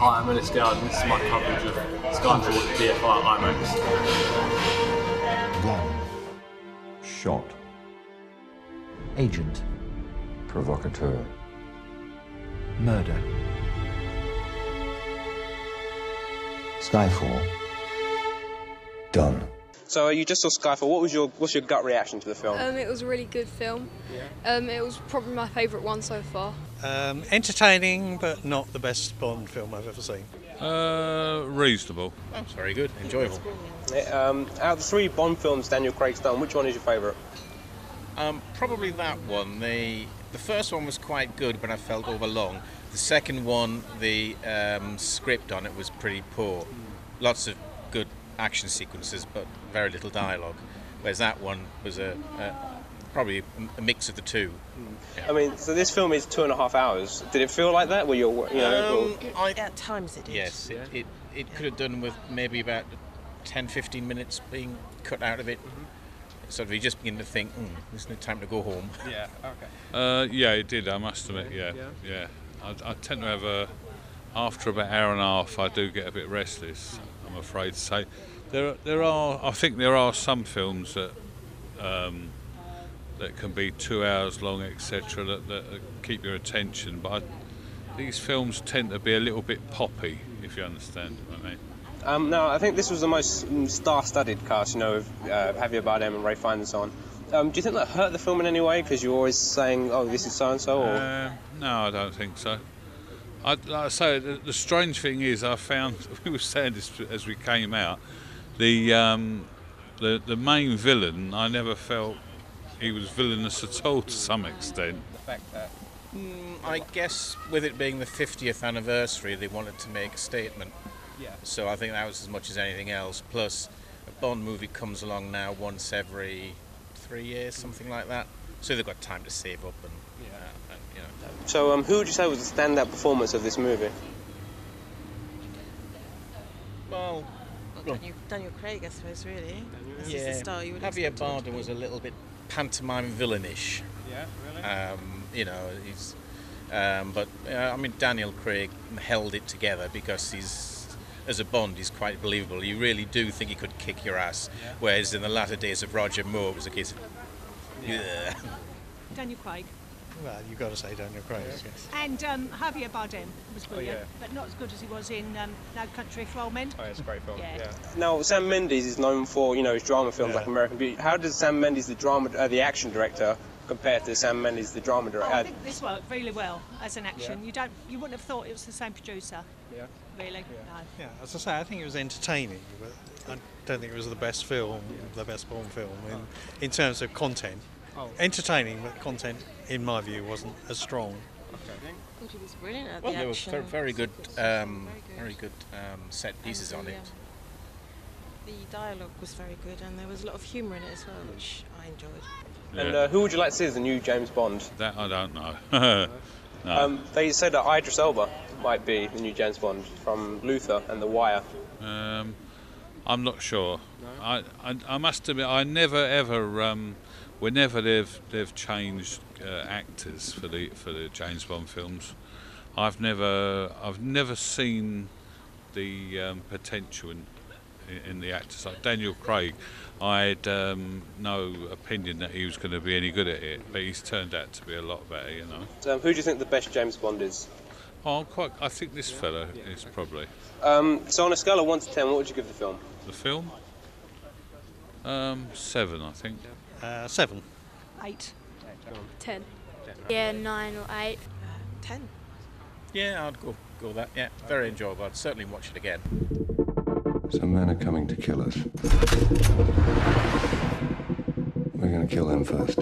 Hi, I'm Ellis Gowd and this is my coverage of Skyfall at BFI IMAX. Gun. Shot. Agent. Provocateur. Murder. Skyfall. Done. So you just saw Skyfall. What's your gut reaction to the film? It was a really good film. Yeah. It was probably my favourite one so far. Entertaining, but not the best Bond film I've ever seen. Reasonable. Oh, it's very good, enjoyable. Out of the 3 Bond films Daniel Craig's done, which one is your favourite? Probably that one. The first one was quite good, but I felt overlong. The second one, the script on it was pretty poor. Lots of good action sequences, but very little dialogue. Whereas that one was probably a mix of the two. Yeah. I mean, so this film is 2.5 hours. Did it feel like that? Were you know? At times it did. Yes, it could have done with maybe about 10-15 minutes being cut out of it. Sort of, you just begin to think, there's no time to go home. Yeah. Okay. Yeah, it did. I must admit. Yeah. I tend to have after about an hour and a half, I do get a bit restless. I'm afraid to say. I think there are some films that can be 2 hours long, etc., that keep your attention. But these films tend to be a little bit poppy, if you understand what I mean. Now, I think this was the most star-studded cast, with Javier Bardem and Ray Fiennes on. Do you think that hurt the film in any way? Because you're always saying, "Oh, this is so-and-so," or no, I don't think so. Like I say, the strange thing is, I found we were saying this as we came out. The main villain, I never felt he was villainous at all to some extent. the fact that I guess with it being the 50th anniversary, they wanted to make a statement. Yeah. So I think that was as much as anything else. Plus, a Bond movie comes along now once every 3 years, something like that. So they've got time to save up and. So, who would you say was the standout performance of this movie? Well, Daniel Craig, I suppose, really. This is the star you would Javier Bardem was a little bit pantomime villainish. Yeah, really. He's. But I mean, Daniel Craig held it together because as a Bond, he's quite believable. You really do think he could kick your ass. Yeah. Whereas in the latter days of Roger Moore, it was a case of. Yeah. Daniel Craig. Well, you've got to say Daniel Craig, yes. And Javier Bardem was brilliant, but not as good as he was in No Country for Old Men. Oh, it's a great film. Yeah. Now, Sam Mendes is known for his drama films like American Beauty. How does Sam Mendes, the action director, compare to Sam Mendes, the drama director? I think this worked really well as an action. You wouldn't have thought it was the same producer. Yeah. Really? Yeah. No. Yeah, as I say, I think it was entertaining, but I don't think it was the best film, the best Bond film in terms of content. Entertaining, but content, in my view, wasn't as strong. I thought he was brilliant at Well, the there were action. very good set pieces on it. The dialogue was very good, and there was a lot of humour in it as well, which I enjoyed. Yeah. And who would you like to see as the new James Bond? That I don't know. No. They said that Idris Elba might be the new James Bond from Luther and The Wire. I'm not sure. No? I must admit, I never ever. Whenever they've changed actors for the James Bond films, I've never seen the potential in the actors. Like Daniel Craig, I had no opinion that he was going to be any good at it, but he's turned out to be a lot better, So, who do you think the best James Bond is? I think this fella is probably. So on a scale of 1 to 10, what would you give the film? The film? 7, I think. 7. 8. 10. Yeah, 9 or 8. 10. Yeah, I'd go with that. Yeah, very enjoyable. I'd certainly watch it again. Some men are coming to kill us. We're going to kill them first.